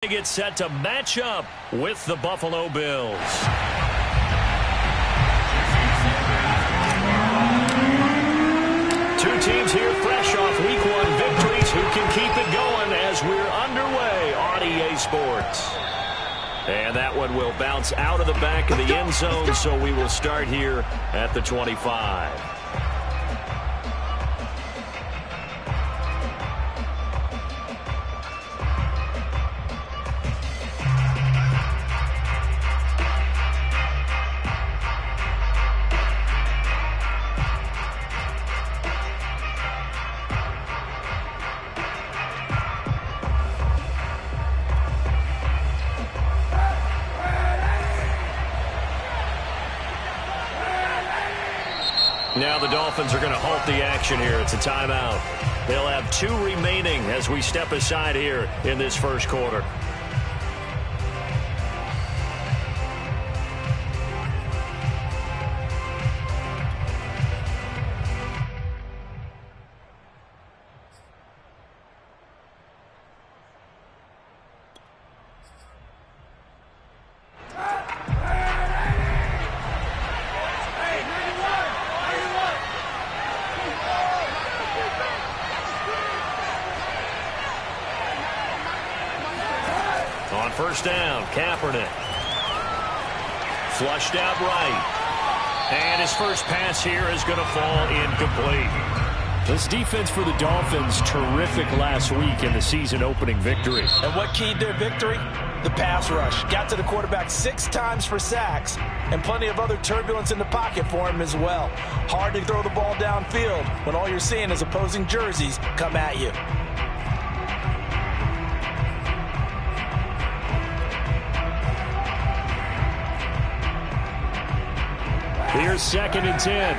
They get set to match up with the Buffalo Bills. Two teams here fresh off Week 1 victories who can keep it going as we're underway on EA Sports. And that one will bounce out of the back of the end zone, so we will start here at the 25. Now the Dolphins are going to halt the action here. It's a timeout. They'll have 2 remaining as we step aside here in this first quarter. On first down, Kaepernick. Flushed out right. And his first pass here is going to fall incomplete. This defense for the Dolphins, terrific last week in the season-opening victory. And what keyed their victory? The pass rush. Got to the quarterback 6 times for sacks, and plenty of other turbulence in the pocket for him as well. Hard to throw the ball downfield when all you're seeing is opposing jerseys come at you. Here's 2nd and 10.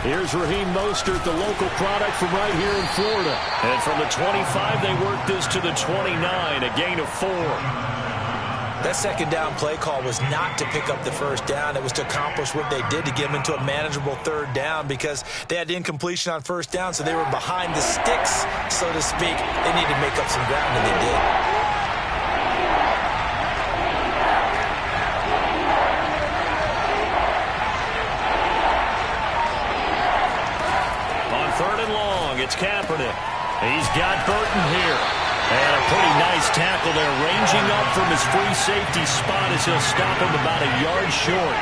Here's Raheem Mostert, the local product from right here in Florida. And from the 25, they work this to the 29, a gain of 4. That second down play call was not to pick up the first down. It was to accomplish what they did to get them into a manageable 3rd down because they had incompletion on first down, so they were behind the sticks, so to speak. They needed to make up some ground, and they did. It's Kaepernick. He's got Burton here. And a pretty nice tackle there, ranging up from his free safety spot as he'll stop him about a yard short.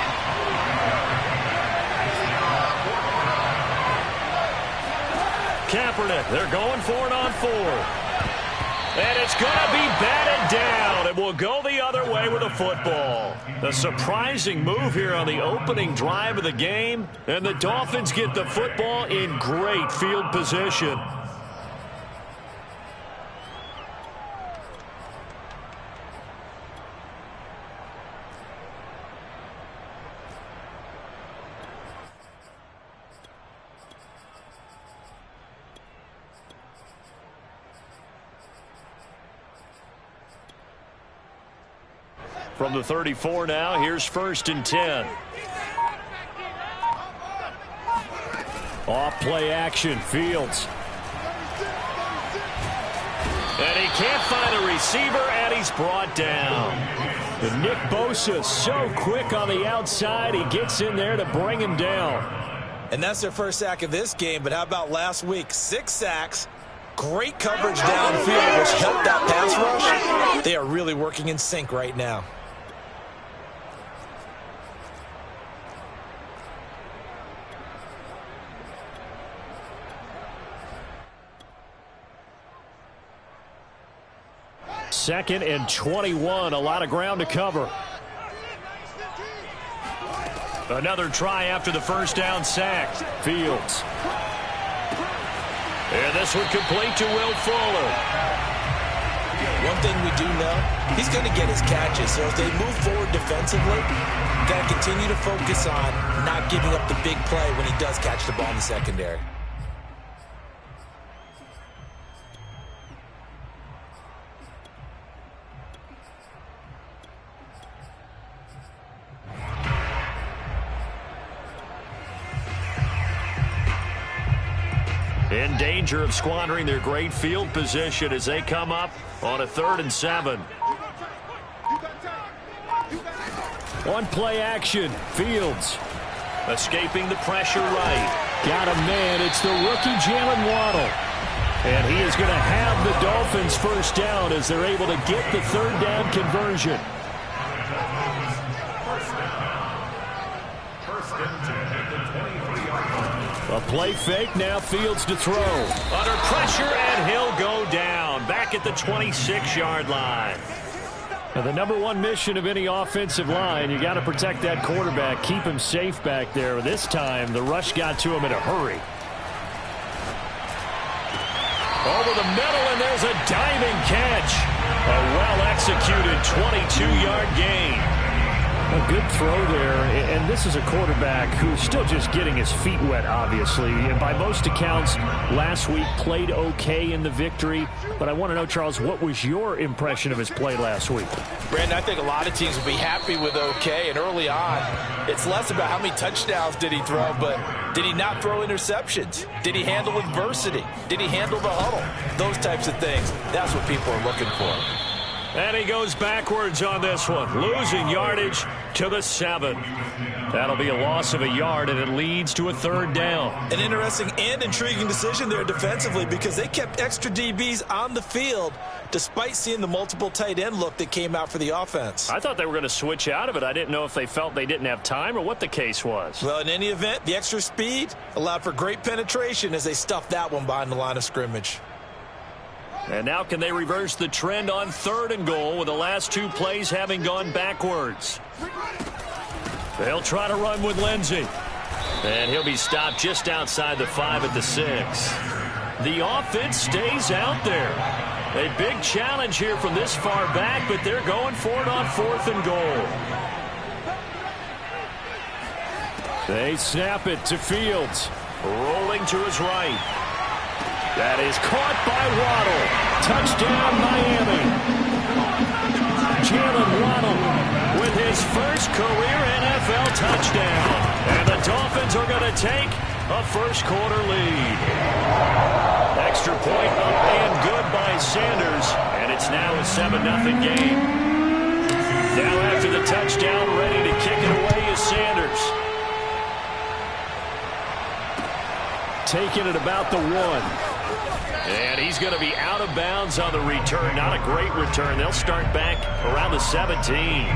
Kaepernick, they're going for it on 4. And it's going to be batted down. It will go the other way with a football. A surprising move here on the opening drive of the game. And the Dolphins get the football in great field position. From the 34 now, here's 1st and 10. Off play action, Fields. And he can't find a receiver, and he's brought down. And Nick Bosa so quick on the outside, he gets in there to bring him down. And that's their first sack of this game, but how about last week? 6 sacks. Great coverage downfield, which helped that pass rush. They are really working in sync right now. Second and 21, a lot of ground to cover. Another try after the first down sack. Fields. And this one complete to Will Fuller. One thing we do know, he's going to get his catches. So as they move forward defensively, got to continue to focus on not giving up the big play when he does catch the ball in the secondary. In danger of squandering their great field position as they come up on a 3rd and 7. One play action. Fields escaping the pressure right. Got a man. It's the rookie Jalen Waddle. And he is going to have the Dolphins first down as they're able to get the 3rd down conversion. A play fake, now Fields to throw. Under pressure, and he'll go down. Back at the 26-yard line. Now, the #1 mission of any offensive line, you got to protect that quarterback, keep him safe back there. This time, the rush got to him in a hurry. Over the middle, and there's a diving catch. A well-executed 22-yard gain. A good throw there, and this is a quarterback who's still just getting his feet wet, obviously. And by most accounts, last week played okay in the victory. But I want to know, Charles, what was your impression of his play last week? Brandon, I think a lot of teams will be happy with okay. And early on, it's less about how many touchdowns did he throw, but did he not throw interceptions? Did he handle adversity? Did he handle the huddle? Those types of things. That's what people are looking for. And he goes backwards on this one, losing yardage to the 7. That'll be a loss of a yard, and it leads to a 3rd down. An interesting and intriguing decision there defensively because they kept extra DBs on the field despite seeing the multiple tight end look that came out for the offense. I thought they were going to switch out of it. I didn't know if they felt they didn't have time or what the case was. Well, in any event, the extra speed allowed for great penetration as they stuffed that one behind the line of scrimmage. And now can they reverse the trend on 3rd and goal with the last 2 plays having gone backwards? They'll try to run with Lindsey. And he'll be stopped just outside the 5 at the 6. The offense stays out there. A big challenge here from this far back, but they're going for it on 4th and goal. They snap it to Fields. Rolling to his right. That is caught by Waddle. Touchdown, Miami. Jalen Waddle with his first career NFL touchdown. And the Dolphins are going to take a first-quarter lead. Extra point up and good by Sanders. And it's now a 7-0 game. Now after the touchdown, ready to kick it away is Sanders. Taking it about the 1. And he's going to be out of bounds on the return. Not a great return. They'll start back around the 17.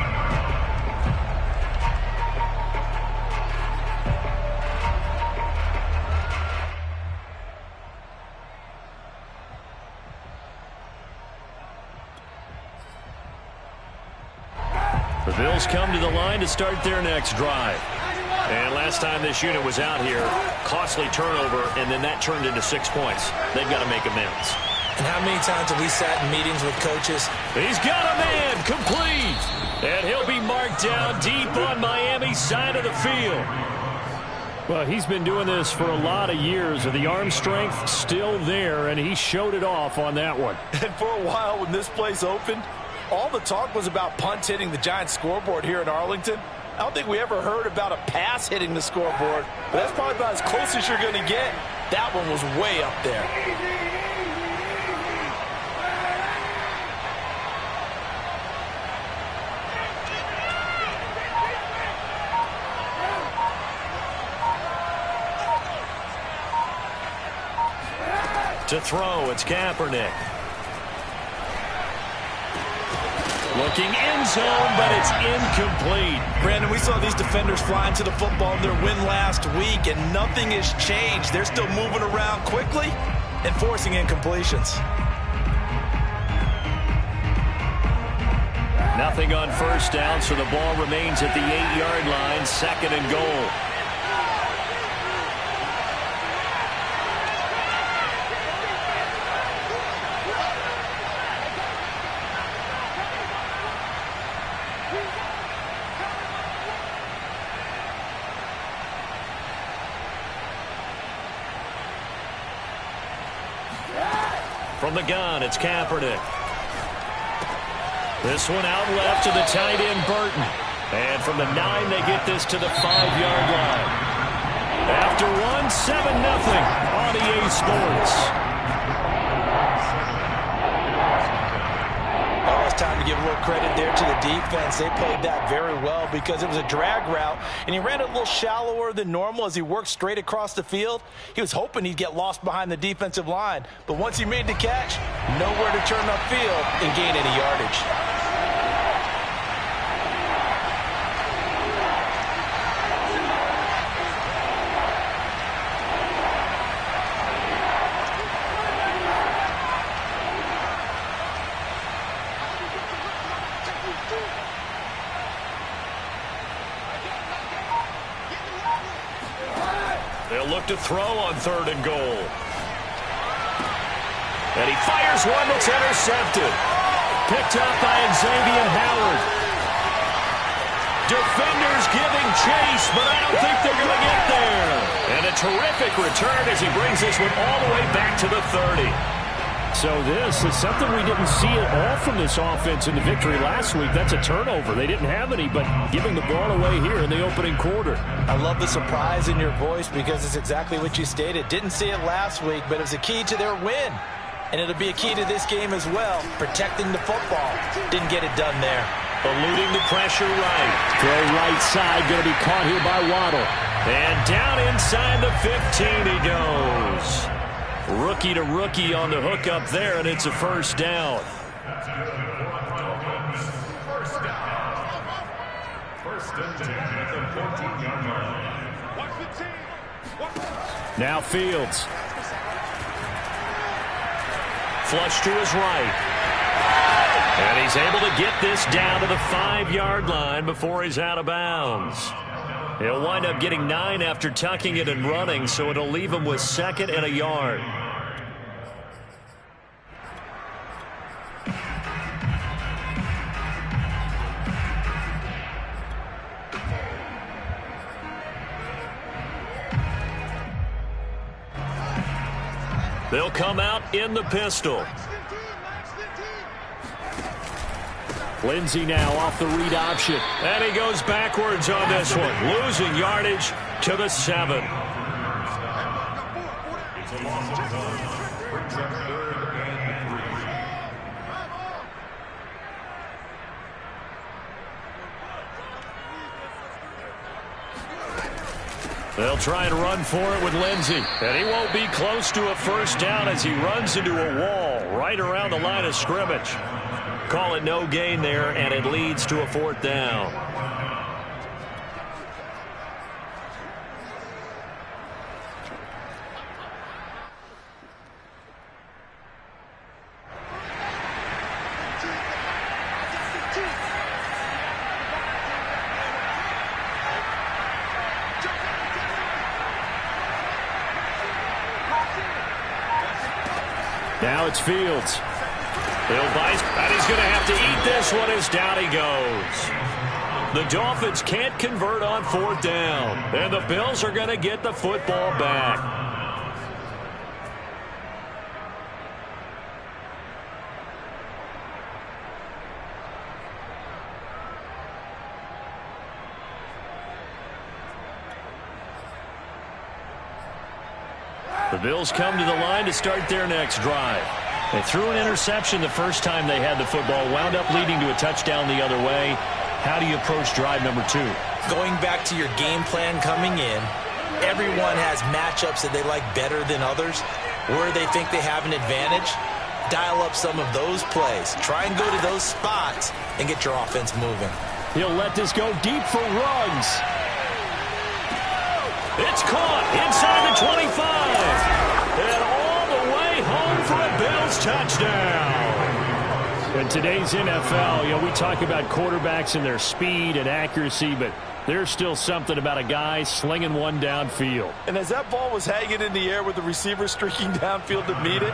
The Bills come to the line to start their next drive. And last time this unit was out here, costly turnover, and then that turned into 6 points. They've got to make amends. And how many times have we sat in meetings with coaches? He's got a man, complete. And he'll be marked down deep on Miami's side of the field. Well, he's been doing this for a lot of years, and the arm strength still there, and he showed it off on that one. And for a while when this place opened, all the talk was about punts hitting the Giants scoreboard here in Arlington. I don't think we ever heard about a pass hitting the scoreboard, but that's probably about as close as you're going to get. That one was way up there. To throw, it's Kaepernick. Looking end zone, but it's incomplete. Brandon, we saw these defenders flying to the football in their win last week, and nothing has changed. They're still moving around quickly and forcing incompletions. Nothing on first down, so the ball remains at the 8-yard line, 2nd and goal. From the gun, it's Kaepernick. This one out left to the tight end, Burton. And from the 9, they get this to the 5-yard line. After one, 7-0 on EA Sports. Time to give a little credit there to the defense. They played that very well because it was a drag route, and he ran it a little shallower than normal as he worked straight across the field. He was hoping he'd get lost behind the defensive line, but once he made the catch, nowhere to turn upfield and gain any yardage. They'll look to throw on 3rd and goal. And he fires one that's intercepted. Picked up by Xavier Howard. Defenders giving chase, but I don't think they're going to get there. And a terrific return as he brings this one all the way back to the 30. So this is something we didn't see at all from this offense in the victory last week. That's a turnover. They didn't have any, but giving the ball away here in the opening quarter. I love the surprise in your voice because it's exactly what you stated. Didn't see it last week, but it was a key to their win. And it'll be a key to this game as well, protecting the football. Didn't get it done there. Eluding the pressure right. Throw right side, going to be caught here by Waddle. And down inside the 15 he goes. Rookie to rookie on the hook up there, and it's a first down. Now Fields. Flush to his right. And he's able to get this down to the 5-yard line before he's out of bounds. He'll wind up getting 9 after tucking it and running, so it'll leave him with 2nd and a yard. They'll come out in the pistol. Lindsey now off the read option. And he goes backwards on this one, losing yardage to the 7. They'll try and run for it with Lindsey. And he won't be close to a first down as he runs into a wall right around the line of scrimmage. Call it no gain there, and it leads to a 4th down. Now it's Fields. Bill Bice, and he's going to have to eat this one as down he goes. The Dolphins can't convert on 4th down, and the Bills are going to get the football back. The Bills come to the line to start their next drive. They threw an interception the first time they had the football, wound up leading to a touchdown the other way. How do you approach drive number 2? Going back to your game plan coming in, everyone has matchups that they like better than others. Where they think they have an advantage, dial up some of those plays. Try and go to those spots and get your offense moving. He'll let this go deep for Ruggs. It's caught inside the 25. And all the way home for a Bills touchdown. In today's NFL, we talk about quarterbacks and their speed and accuracy, but there's still something about a guy slinging one downfield. And as that ball was hanging in the air with the receiver streaking downfield to meet it,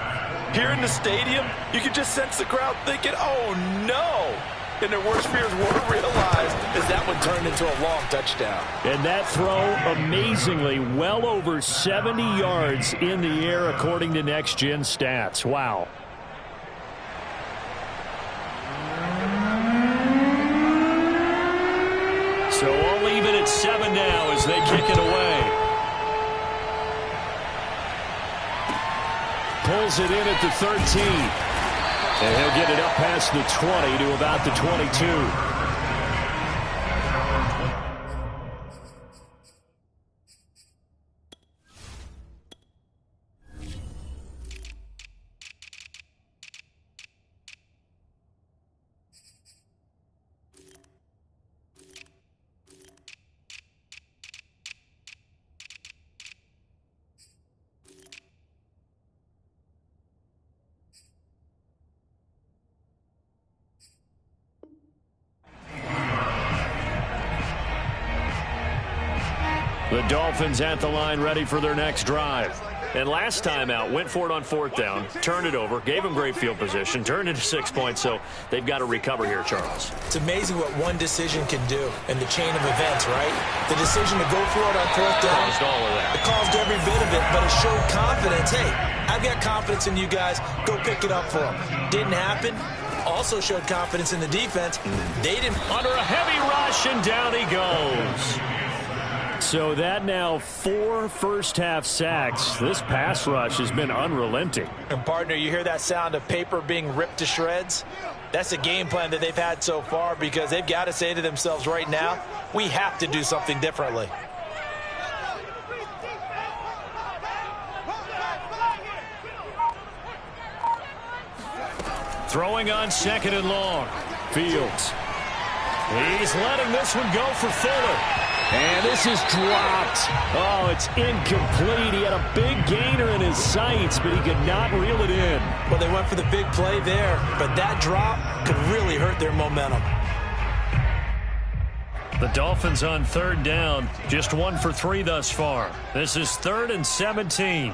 here in the stadium, you could just sense the crowd thinking, oh, no. And their worst fears were realized as that one turned into a long touchdown. And that throw, amazingly, well over 70 yards in the air, according to Next Gen Stats. Wow. So all even at 7 now as they kick it away. pulls it in at the 13. And he'll get it up past the 20 to about the 22. The Dolphins at the line ready for their next drive. And last time out, went for it on 4th down, turned it over, gave them great field position, turned into 6 points, so they've got to recover here, Charles. It's amazing what one decision can do in the chain of events, right? The decision to go for it on 4th down. Caused all of that. It caused every bit of it, but it showed confidence. Hey, I've got confidence in you guys. Go pick it up for them. Didn't happen. Also showed confidence in the defense. They didn't. Under a heavy rush, and down he goes. So that now 4 first-half sacks. This pass rush has been unrelenting. And, partner, you hear that sound of paper being ripped to shreds? That's a game plan that they've had so far because they've got to say to themselves right now, we have to do something differently. Throwing on 2nd and long. Fields. He's letting this one go for Fuller. And this is dropped. Oh, it's incomplete. He had a big gainer in his sights, but he could not reel it in. Well, they went for the big play there, but that drop could really hurt their momentum. The Dolphins on 3rd down, just 1 for 3 thus far. This is 3rd and 17.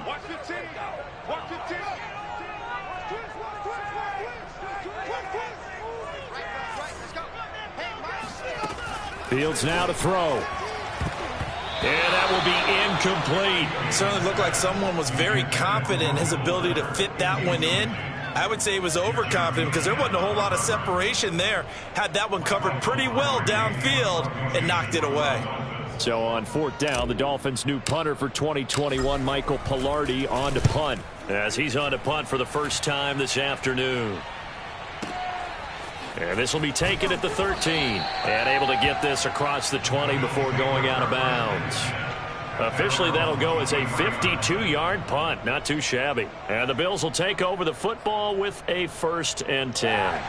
Fields now to throw. And that will be incomplete. It certainly looked like someone was very confident in his ability to fit that one in. I would say he was overconfident because there wasn't a whole lot of separation there. Had that one covered pretty well downfield and knocked it away. So on 4th down, the Dolphins' new punter for 2021, Michael Pilardi, on to punt. As he's on to punt for the first time this afternoon. And this will be taken at the 13. And able to get this across the 20 before going out of bounds. Officially, that'll go as a 52-yard punt. Not too shabby. And the Bills will take over the football with a 1st and 10.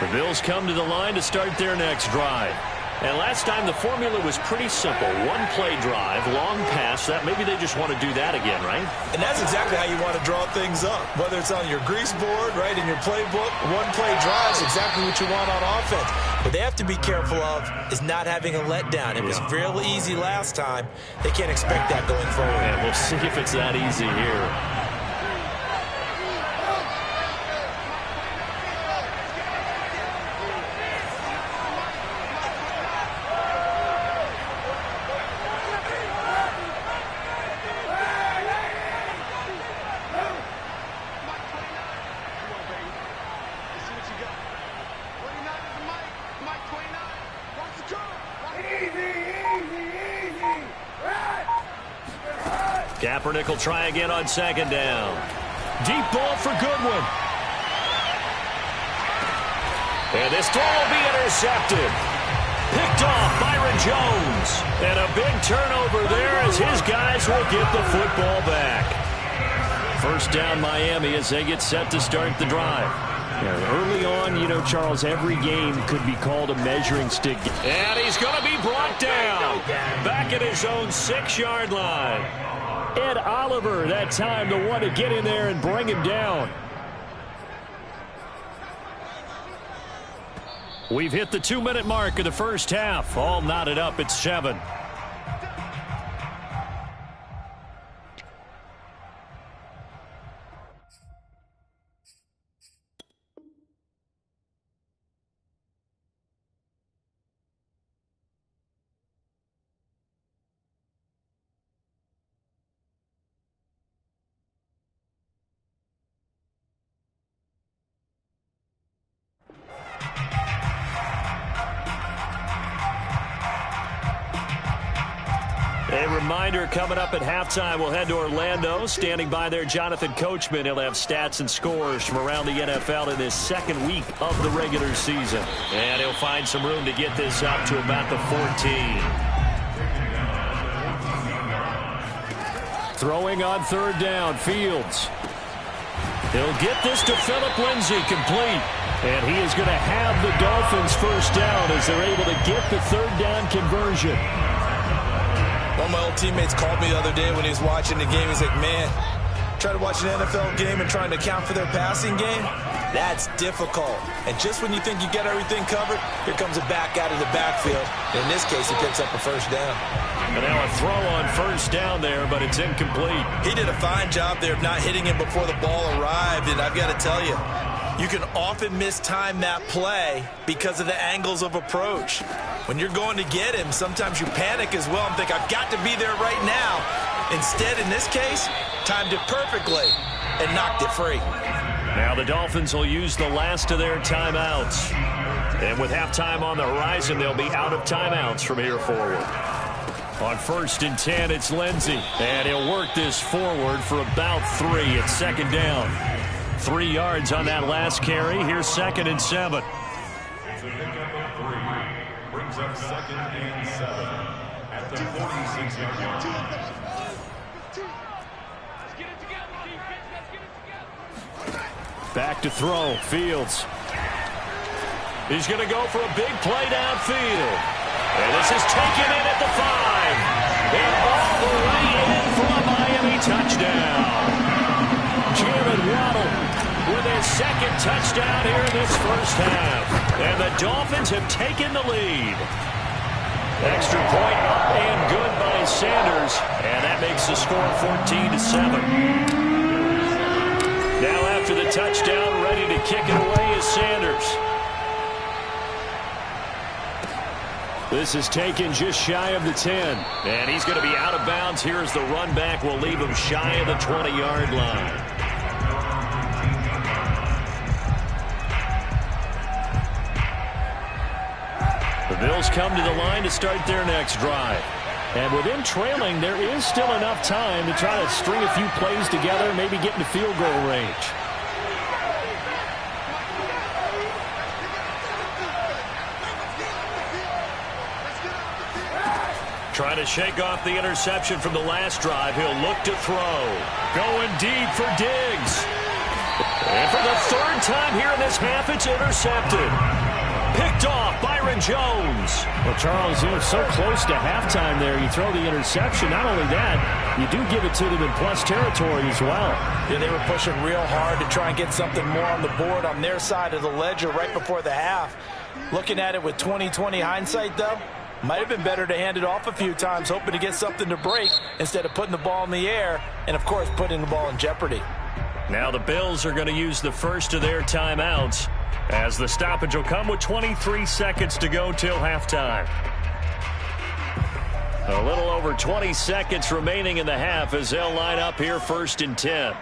The Bills come to the line to start their next drive. And last time the formula was pretty simple. 1-play drive, long pass. That maybe they just want to do that again, right? And that's exactly how you want to draw things up. Whether it's on your grease board, right, in your playbook, 1-play drive is exactly what you want on offense. What they have to be careful of is not having a letdown. It was real easy last time. They can't expect that going forward. And we'll see if it's that easy here. Kaepernick will try again on 2nd down. Deep ball for Goodwin. And this throw will be intercepted. Picked off Byron Jones. And a big turnover there as his guys will get the football back. 1st down Miami as they get set to start the drive. Yeah, early on, you know, Charles, every game could be called a measuring stick. And he's going to be brought down. Back at his own 6-yard line. Ed Oliver, that time, the one to get in there and bring him down. We've hit the 2-minute mark of the first half. All knotted up at 7. A reminder coming up at halftime, we'll head to Orlando. Standing by there, Jonathan Coachman. He'll have stats and scores from around the NFL in this second week of the regular season. And he'll find some room to get this up to about the 14. Throwing on third down, Fields. He'll get this to Phillip Lindsay, complete. And he is going to have the Dolphins first down as they're able to get the third down conversion. One of my old teammates called me the other day when he was watching the game. He's like, man, trying to watch an NFL game and trying to account for their passing game, that's difficult. And just when you think you get everything covered, here comes a back out of the backfield. And in this case, he picks up a first down. And now a throw on first down there, but it's incomplete. He did a fine job there of not hitting him before the ball arrived. And I've got to tell you, you can often mistime that play because of the angles of approach. When you're going to get him, sometimes you panic as well and think, I've got to be there right now. Instead, in this case, timed it perfectly and knocked it free. Now the Dolphins will use the last of their timeouts. And with halftime on the horizon, they'll be out of timeouts from here forward. On 1st and 10, it's Lindsay. And he'll work this forward for about 3 at second down. 3 yards on that last carry. Here's 2nd and 7. Brings up 2nd and 7 at the 46-yard line. Back to throw, Fields. He's going to go for a big play downfield. And this is taken in at the 5. And all the way in for a Miami touchdown. Jalen Waddle with his 2nd touchdown here in this first half. And the Dolphins have taken the lead. Extra point up and good by Sanders. And that makes the score 14-7. Now after the touchdown, ready to kick it away is Sanders. This is taken just shy of the 10. And he's going to be out of bounds here as the run back will leave him shy of the 20-yard line. The Bills come to the line to start their next drive. And with them trailing, there is still enough time to try to string a few plays together, maybe get into field goal range. Trying to shake off the interception from the last drive. He'll look to throw. Going deep for Diggs. And for the 3rd time here in this half, it's intercepted. Picked off Byron Jones. Well, Charles, you're so close to halftime there. You throw the interception. Not only that, you do give it to them in plus territory as well. Yeah, they were pushing real hard to try and get something more on the board on their side of the ledger right before the half. Looking at it with 20/20 hindsight, though, might have been better to hand it off a few times, hoping to get something to break instead of putting the ball in the air and, of course, putting the ball in jeopardy. Now the Bills are going to use the first of their timeouts, as the stoppage will come with 23 seconds to go till halftime. A little over 20 seconds remaining in the half as they'll line up here 1st and 10.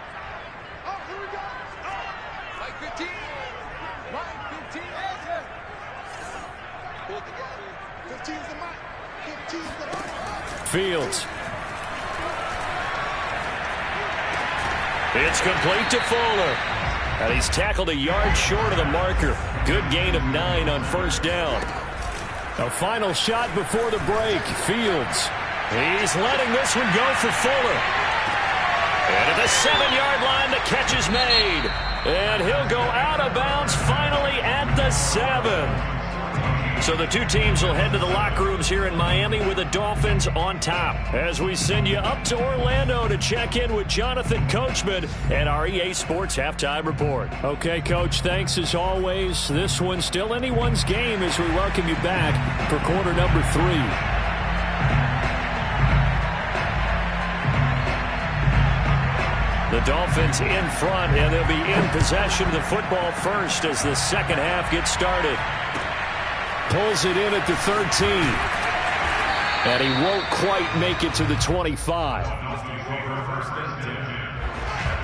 Fields. It's complete to Fuller. And he's tackled a yard short of the marker. Good gain of 9 on 1st down. A final shot before the break. Fields. He's letting this one go for Fuller. And at the 7-yard line, the catch is made. And he'll go out of bounds finally at the 7. So the two teams will head to the locker rooms here in Miami with the Dolphins on top. As we send you up to Orlando to check in with Jonathan Coachman and our EA Sports Halftime Report. Okay, Coach, thanks as always. This one's still anyone's game as we welcome you back for quarter number 3. The Dolphins in front, and they'll be in possession of the football first as the second half gets started. Pulls it in at the 13. And he won't quite make it to the 25.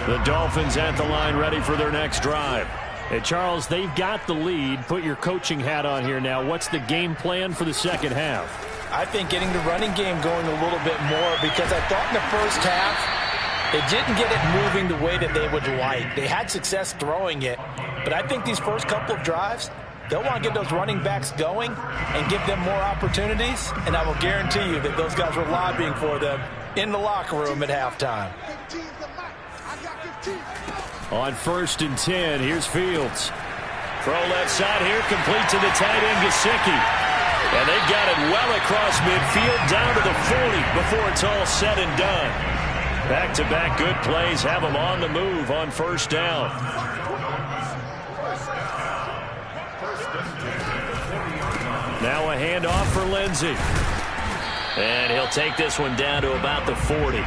The Dolphins at the line ready for their next drive. Hey, Charles, they've got the lead. Put your coaching hat on here now. What's the game plan for the second half? I think getting the running game going a little bit more, because I thought in the first half they didn't get it moving the way that they would like. They had success throwing it, but I think these first couple of drives, they'll want to get those running backs going and give them more opportunities, and I will guarantee you that those guys were lobbying for them in the locker room at halftime. On 1st and 10, here's Fields. Throw left side here, complete to the tight end, Gesicki. And they've got it well across midfield, down to the 40 before it's all said and done. Back-to-back good plays have them on the move on 1st down. Now a handoff for Lindsey. And he'll take this one down to about the 40.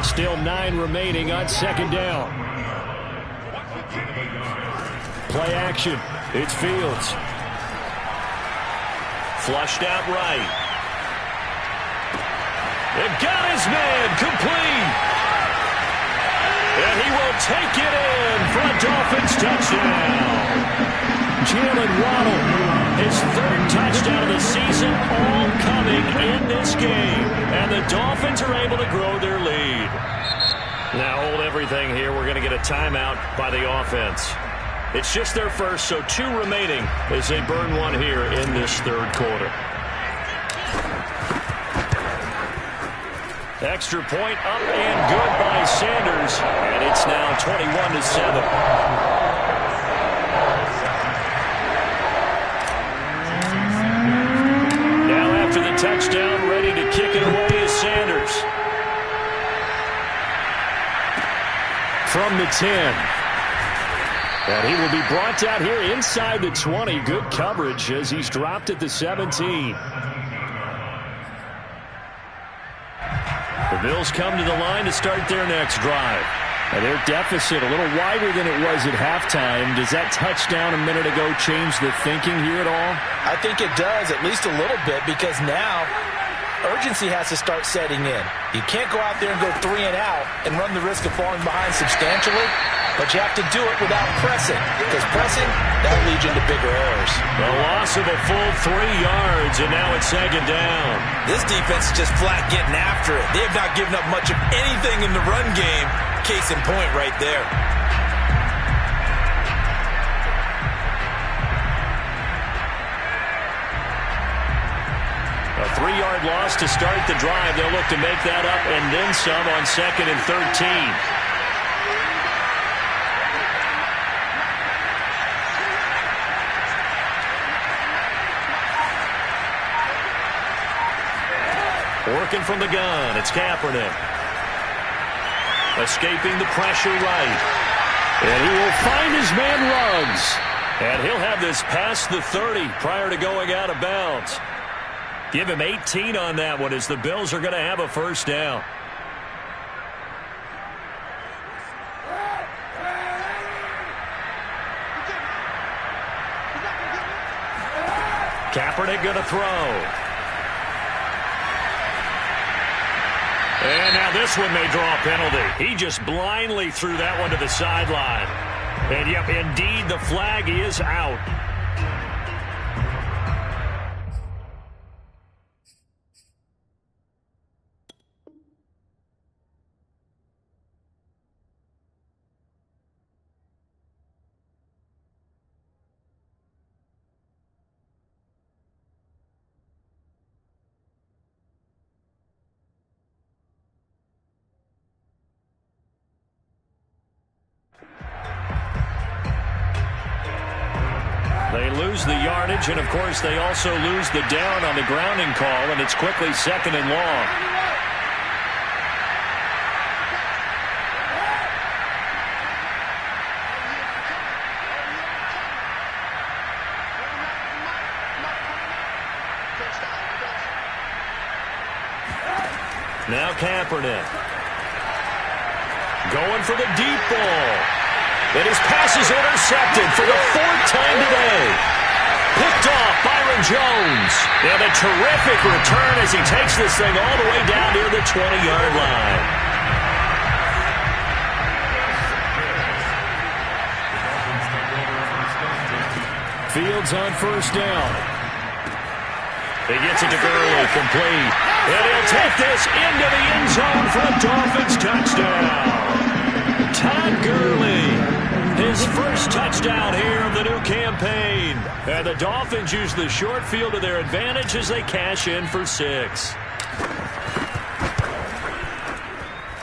Still 9 remaining on 2nd down. Play action. It's Fields. Flushed out right. They've got his man complete. And he will take it in for a Dolphins touchdown. Jalen Waddle, his 3rd touchdown of the season, all coming in this game. And the Dolphins are able to grow their lead. Now hold everything here. We're going to get a timeout by the offense. It's just their first, so 2 remaining as they burn one here in this 3rd quarter. Extra point up and good by Sanders. And it's now 21-7. Now after the touchdown, ready to kick it away is Sanders. From the 10. And he will be brought down here inside the 20. Good coverage as he's dropped at the 17. The Bills come to the line to start their next drive. And their deficit a little wider than it was at halftime. Does that touchdown a minute ago change the thinking here at all? I think it does, at least a little bit, because now urgency has to start setting in. You can't go out there and go 3 and out and run the risk of falling behind substantially, but you have to do it without pressing, because pressing, that'll lead you into bigger errors. The loss of a full 3 yards, and now it's 2nd down. This defense is just flat getting after it. They have not given up much of anything in the run game. Case in point right there. A 3-yard loss to start the drive. They'll look to make that up and then some on 2nd and 13. Working from the gun, it's Kaepernick. Escaping the pressure right. And he will find his man Ruggs. And he'll have this past the 30 prior to going out of bounds. Give him 18 on that one as the Bills are going to have a 1st down. Kaepernick going to throw. And now this one may draw a penalty. He just blindly threw that one to the sideline. And yep, indeed, the flag is out. They lose the yardage, and of course they also lose the down on the grounding call, and it's quickly 2nd and long. Now Kaepernick. Going for the deep ball. And his pass is intercepted for the 4th time today. Picked off Byron Jones. And a terrific return as he takes this thing all the way down near the 20-yard line. Fields on 1st down. He gets it to Gurley, complete. And he'll take this into the end zone for a Dolphins touchdown. Todd Gurley, his first touchdown here of the new campaign. And the Dolphins use the short field to their advantage as they cash in for 6.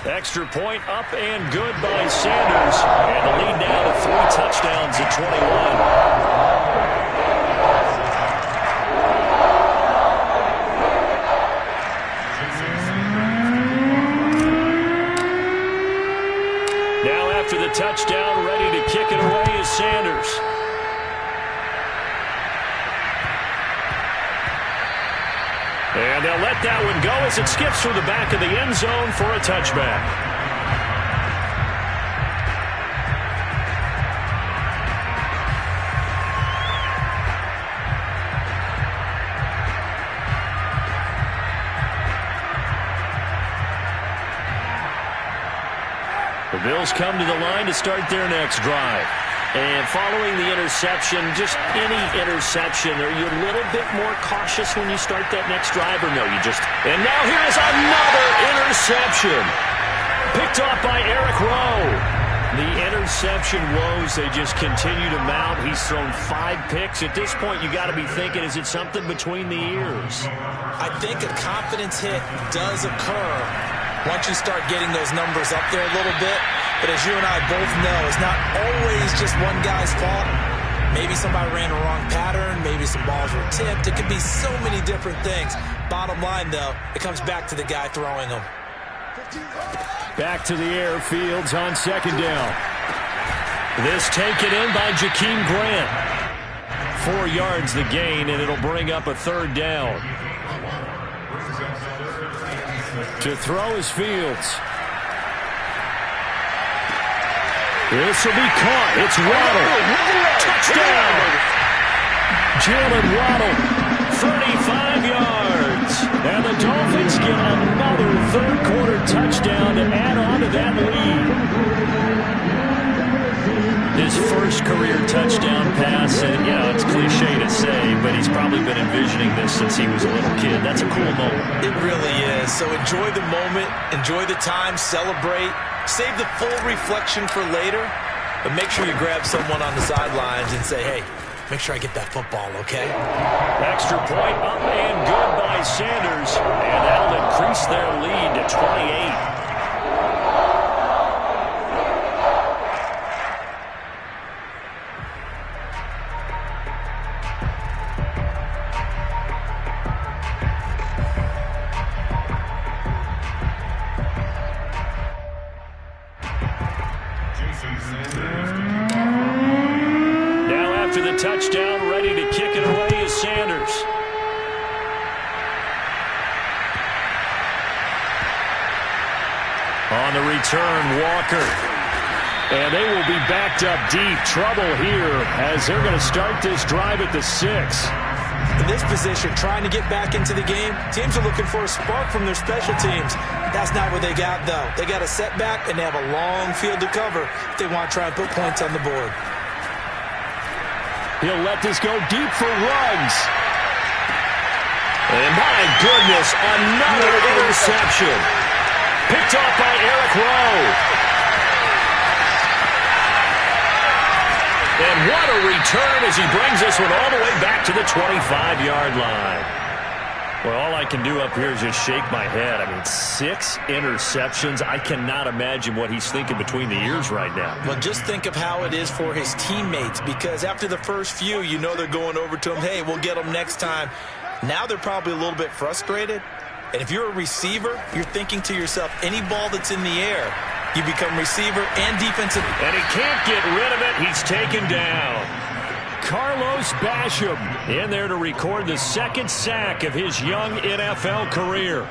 Extra point up and good by Sanders. And the lead now to 3 touchdowns at 21. After the touchdown, ready to kick it away is Sanders. And they'll let that one go as it skips through the back of the end zone for a touchback. The Bills come to the line to start their next drive. And following the interception, just any interception, are you a little bit more cautious when you start that next drive, or no, you just... And now here's another interception. Picked off by Eric Rowe. The interception woes, they just continue to mount. He's thrown 5 picks. At this point, you got to be thinking, is it something between the ears? I think a confidence hit does occur once you start getting those numbers up there a little bit. But as you and I both know, it's not always just one guy's fault. Maybe somebody ran the wrong pattern. Maybe some balls were tipped. It could be so many different things. Bottom line, though, it comes back to the guy throwing them. Back to the air, Fields on second down. This taken in by Jakeem Grant. 4 yards the gain, and it'll bring up a 3rd down. To throw is Fields. This will be caught. It's Waddle. Touchdown! Jalen Waddle, 35 yards. And the Dolphins get another third-quarter touchdown to add on to that lead. His first career touchdown pass, and, you know, it's cliche to say, but he's probably been envisioning this since he was a little kid. That's a cool moment. It really is. So enjoy the moment, enjoy the time, celebrate. Save the full reflection for later, but make sure you grab someone on the sidelines and say, hey, make sure I get that football, okay? Extra point up and good by Sanders, and that'll increase their lead to 28. Touchdown, ready to kick it away is Sanders. On the return, Walker. And they will be backed up deep. Trouble here as they're going to start this drive at the 6. In this position, trying to get back into the game, teams are looking for a spark from their special teams. That's not what they got, though. They got a setback, and they have a long field to cover if they want to try and put points on the board. He'll let this go deep for Ruggs. And my goodness, another interception. Picked off by Eric Rowe. And what a return as he brings this one all the way back to the 25-yard line. Well, all I can do up here is just shake my head. I mean, 6 interceptions. I cannot imagine what he's thinking between the ears right now. Well, just think of how it is for his teammates, because after the first few, you know they're going over to him, hey, we'll get them next time. Now they're probably a little bit frustrated. And if you're a receiver, you're thinking to yourself, any ball that's in the air, you become receiver and defensive. And he can't get rid of it. He's taken down. Carlos Basham in there to record the 2nd sack of his young NFL career.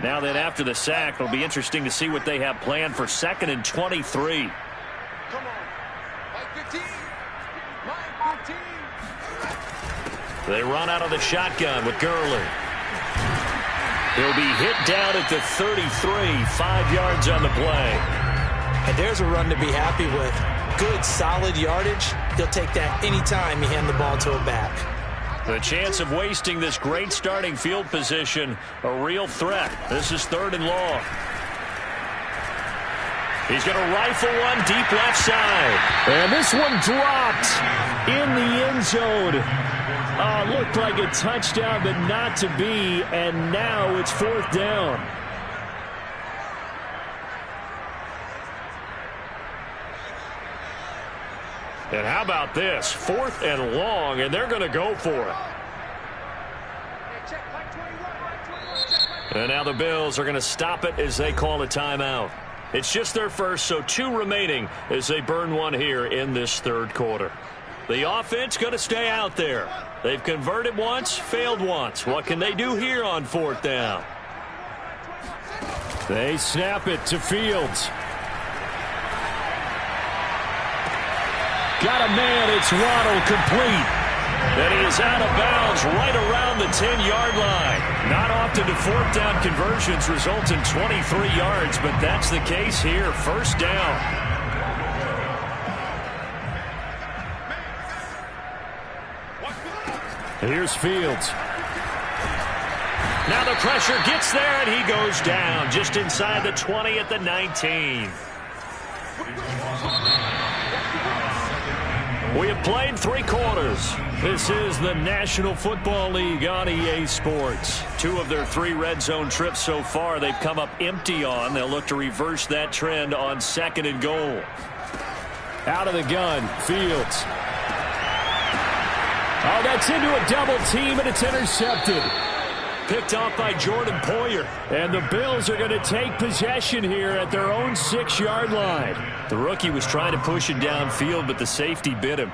Now then, after the sack, it'll be interesting to see what they have planned for 2nd and 23. Come on, line 15. Line 15. They run out of the shotgun with Gurley. He'll be hit down at the 33, 5 yards on the play. And there's a run to be happy with. Good, solid yardage. He'll take that anytime you hand the ball to a back. The chance of wasting this great starting field position, a real threat. This is 3rd and long. He's going to rifle one deep left side. And this one dropped in the end zone. Looked like a touchdown, but not to be. And now it's 4th down. And how about this? 4th and long, and they're going to go for it. And now the Bills are going to stop it as they call a timeout. It's just their first, so 2 remaining as they burn one here in this 3rd quarter. The offense going to stay out there. They've converted once, failed once. What can they do here on 4th down? They snap it to Fields. Got a man, it's Waddle, complete. And he is out of bounds right around the 10-yard line. Not often do 4th down conversions result in 23 yards, but that's the case here. 1st down. Here's Fields. Now the pressure gets there, and he goes down just inside the 20 at the 19. We have played 3 quarters. This is the National Football League on EA Sports. 2 of their 3 red zone trips so far they've come up empty on. They'll look to reverse that trend on 2nd and goal. Out of the gun, Fields. Oh, that's into a double team, and it's intercepted. Picked off by Jordan Poyer. And the Bills are going to take possession here at their own 6-yard line. The rookie was trying to push it downfield, but the safety bit him.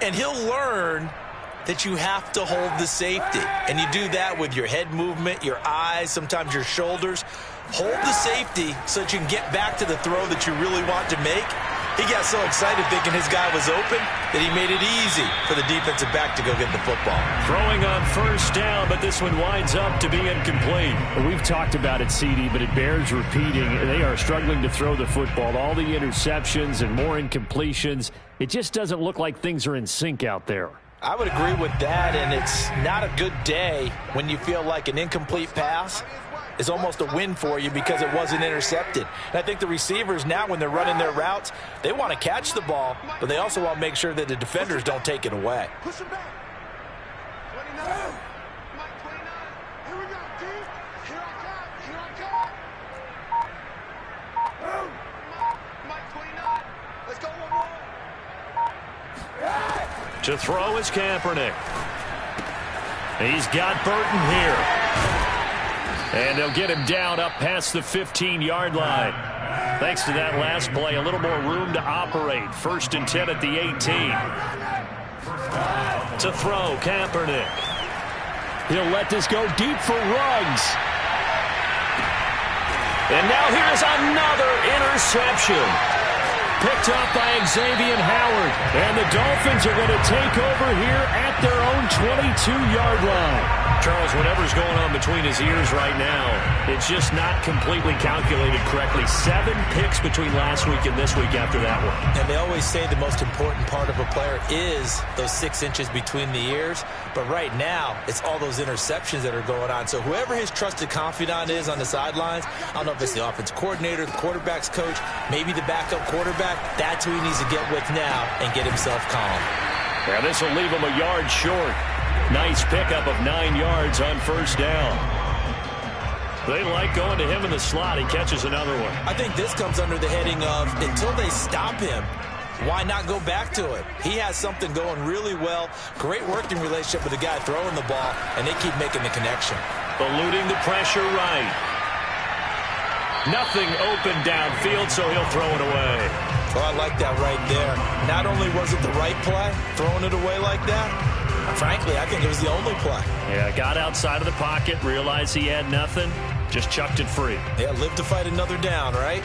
And he'll learn that you have to hold the safety. And you do that with your head movement, your eyes, sometimes your shoulders. Hold the safety so that you can get back to the throw that you really want to make. He got so excited thinking his guy was open that he made it easy for the defensive back to go get the football. Throwing on 1st down, but this one winds up to be incomplete. We've talked about it, CD, but it bears repeating. They are struggling to throw the football. All the interceptions and more incompletions. It just doesn't look like things are in sync out there. I would agree with that, and it's not a good day when you feel like an incomplete pass is almost a win for you because it wasn't intercepted. And I think the receivers now, when they're running their routes, they want to catch the ball, but they also want to make sure that the defenders don't take it away. Push him back. 29. Mike 29. Here we go, D. Here I come. Mike 29. Let's go, one more. To throw is Kaepernick. He's got Burton here. And they'll get him down up past the 15-yard line. Thanks to that last play, a little more room to operate. 1st and 10 at the 18. To throw, Kaepernick. He'll let this go deep for Ruggs. And now here's another interception. Picked up by Xavier Howard. And the Dolphins are going to take over here at their own 22-yard line. Charles, whatever's going on between his ears right now, it's just not completely calculated correctly. 7 picks between last week and this week after that one. And they always say the most important part of a player is those 6 inches between the ears. But right now, it's all those interceptions that are going on. So whoever his trusted confidant is on the sidelines, I don't know if it's the offense coordinator, the quarterback's coach, maybe the backup quarterback, that's who he needs to get with now and get himself calm. Yeah, this will leave him a yard short. Nice pickup of 9 yards on 1st down. They like going to him in the slot. He catches another one. I think this comes under the heading of until they stop him, why not go back to it? He has something going really well. Great working relationship with the guy throwing the ball, and they keep making the connection. Eluding the pressure right. Nothing open downfield, so he'll throw it away. Well, I like that right there. Not only was it the right play, throwing it away like that, frankly, I think it was the only play. Yeah, got outside of the pocket, realized he had nothing, just chucked it free. Yeah, live to fight another down, right?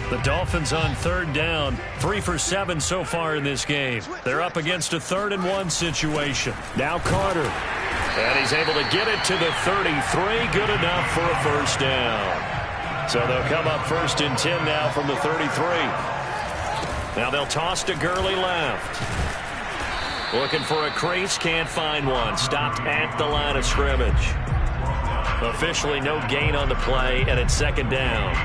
The Dolphins on third down, 3 for 7 so far in this game. They're up against a 3rd-and-1 situation. Now Carter. And he's able to get it to the 33. Good enough for a first down. So they'll come up 1st and 10 now from the 33. Now they'll toss to Gurley left. Looking for a crease, can't find one. Stopped at the line of scrimmage. Officially no gain on the play, and it's 2nd down.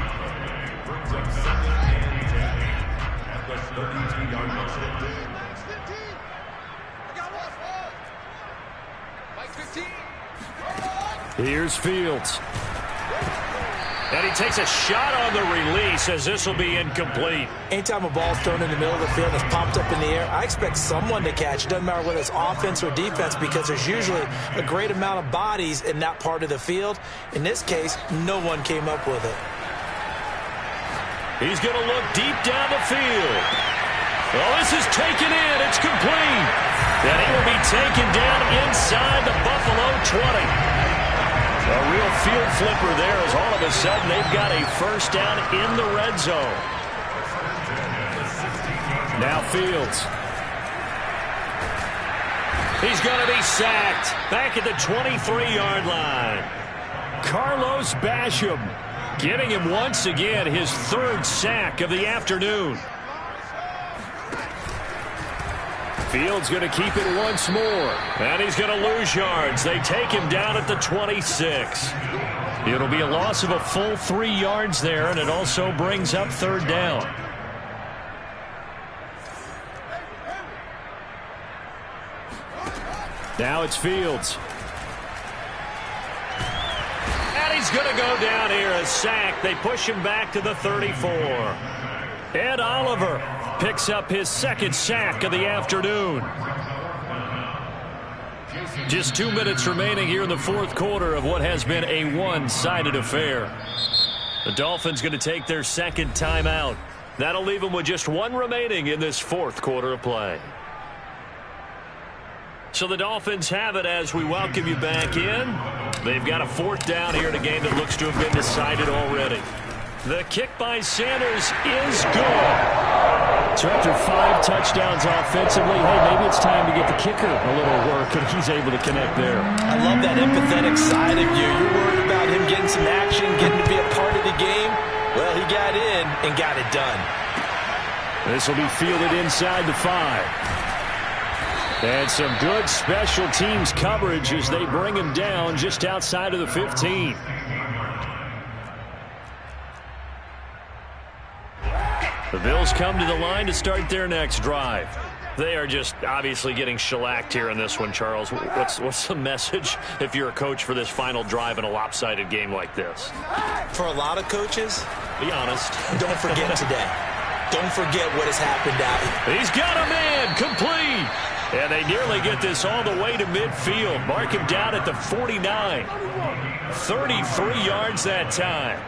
Here's Fields. And he takes a shot on the release as this will be incomplete. Anytime a ball's thrown in the middle of the field and it's popped up in the air, I expect someone to catch. It doesn't matter whether it's offense or defense because there's usually a great amount of bodies in that part of the field. In this case, no one came up with it. He's going to look deep down the field. Oh, this is taken in. It's complete. And he will be taken down inside the Buffalo 20. A real field flipper there as all of a sudden they've got a first down in the red zone. Now Fields. He's going to be sacked back at the 23-yard line. Carlos Basham getting him once again his 3rd sack of the afternoon. Fields going to keep it once more. And he's going to lose yards. They take him down at the 26. It'll be a loss of a full 3 yards there, and it also brings up 3rd down. Now it's Fields. And he's going to go down here, a sack. They push him back to the 34. Ed Oliver picks up his 2nd sack of the afternoon. Just 2 minutes remaining here in the 4th quarter of what has been a one-sided affair. The Dolphins going to take their 2nd timeout. That'll leave them with just 1 remaining in this 4th quarter of play. So the Dolphins have it as we welcome you back in. They've got a 4th down here in a game that looks to have been decided already. The kick by Sanders is good. So after 5 touchdowns offensively, hey, maybe it's time to get the kicker a little work, and he's able to connect there. I love that empathetic side of you. You're worried about him getting some action, getting to be a part of the game. Well, he got in and got it done. This will be fielded inside the 5. And some good special teams coverage as they bring him down just outside of the 15. The Bills come to the line to start their next drive. They are just obviously getting shellacked here in this one, Charles. What's the message if you're a coach for this final drive in a lopsided game like this? For a lot of coaches, be honest. Don't forget today. Don't forget what has happened out here. He's got a man complete. And they nearly get this all the way to midfield. Mark him down at the 49. 33 yards that time.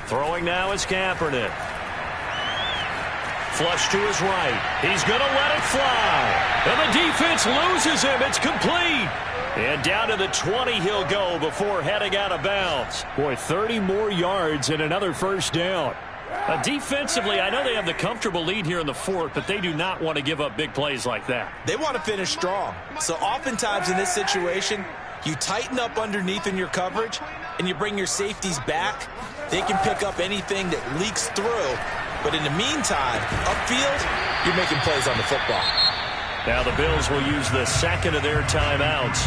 Throwing now is Kaepernick. Flush to his right. He's going to let it fly. And the defense loses him. It's complete. And down to the 20 he'll go before heading out of bounds. Boy, 30 more yards and another first down. Defensively, I know they have the comfortable lead here in the 4th, but they do not want to give up big plays like that. They want to finish strong. So oftentimes in this situation, you tighten up underneath in your coverage, and you bring your safeties back. They can pick up anything that leaks through. But in the meantime, upfield, you're making plays on the football. Now the Bills will use the 2nd of their timeouts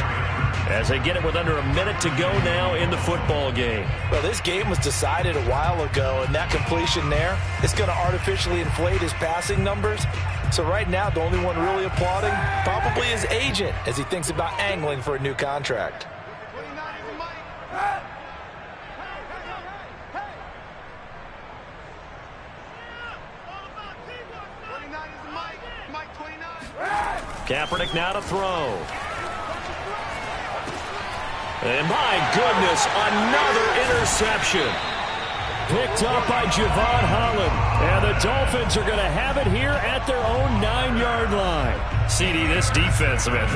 as they get it with under a minute to go now in the football game. Well, this game was decided a while ago, and that completion there is going to artificially inflate his passing numbers. So right now, the only one really applauding probably his agent as he thinks about angling for a new contract. Kaepernick now to throw. And my goodness, another interception. Picked up by Javon Holland. And the Dolphins are going to have it here at their own 9-yard line. CD, this defense, man,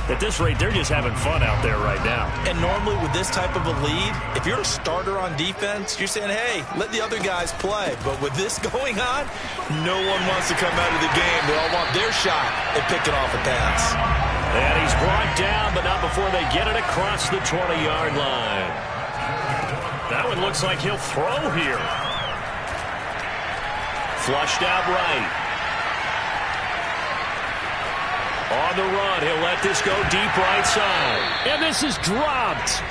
at this rate, they're just having fun out there right now. And normally with this type of a lead, if you're a starter on defense, you're saying, hey, let the other guys play. But with this going on, no one wants to come out of the game. They all want their shot at picking off a pass. And he's brought down, but not before they get it across the 20-yard line. That one looks like he'll throw here. Flushed out right. On the run, he'll let this go deep right side. And this is dropped.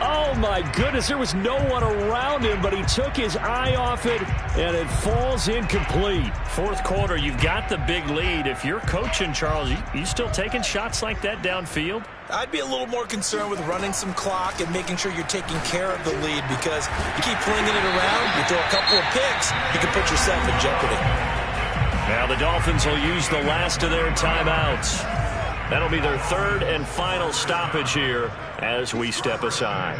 Oh, my goodness. There was no one around him, but he took his eye off it, and it falls incomplete. Fourth quarter, you've got the big lead. If you're coaching, Charles, you still taking shots like that downfield? I'd be a little more concerned with running some clock and making sure you're taking care of the lead, because you keep flinging it around, you throw a couple of picks, you can put yourself in jeopardy. Now the Dolphins will use the last of their timeouts. That'll be their third and final stoppage here as we step aside.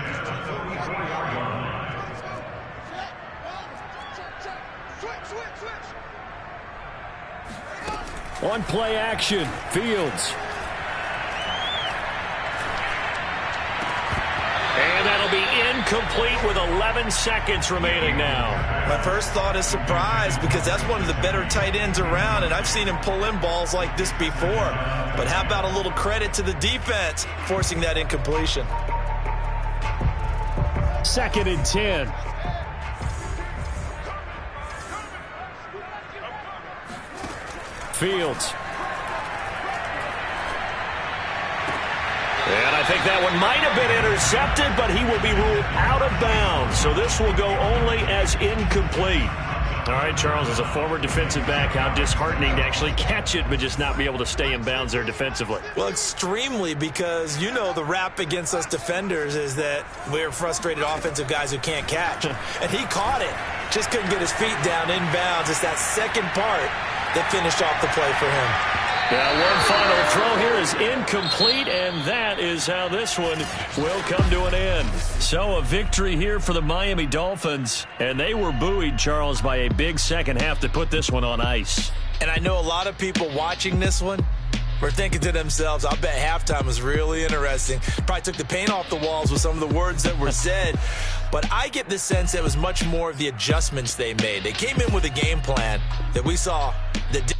On play action, Fields. And that'll be incomplete with 11 seconds remaining now. My first thought is surprise, because that's one of the better tight ends around, and I've seen him pull in balls like this before. But how about a little credit to the defense forcing that incompletion? 2nd and 10. Fields. And I think that one might have been intercepted, but he will be ruled out of bounds. So this will go only as incomplete. All right, Charles, as a former defensive back, how disheartening to actually catch it but just not be able to stay in bounds there defensively. Well, extremely, because you know the rap against us defenders is that we're frustrated offensive guys who can't catch. And he caught it. Just couldn't get his feet down in bounds. It's that second part that finished off the play for him. Now, one final throw here is incomplete, and that is how this one will come to an end. So a victory here for the Miami Dolphins, and they were buoyed, Charles, by a big second half to put this one on ice. And I know a lot of people watching this one were thinking to themselves, I bet halftime was really interesting. Probably took the paint off the walls with some of the words that were said. But I get the sense that it was much more of the adjustments they made. They came in with a game plan that we saw that didn't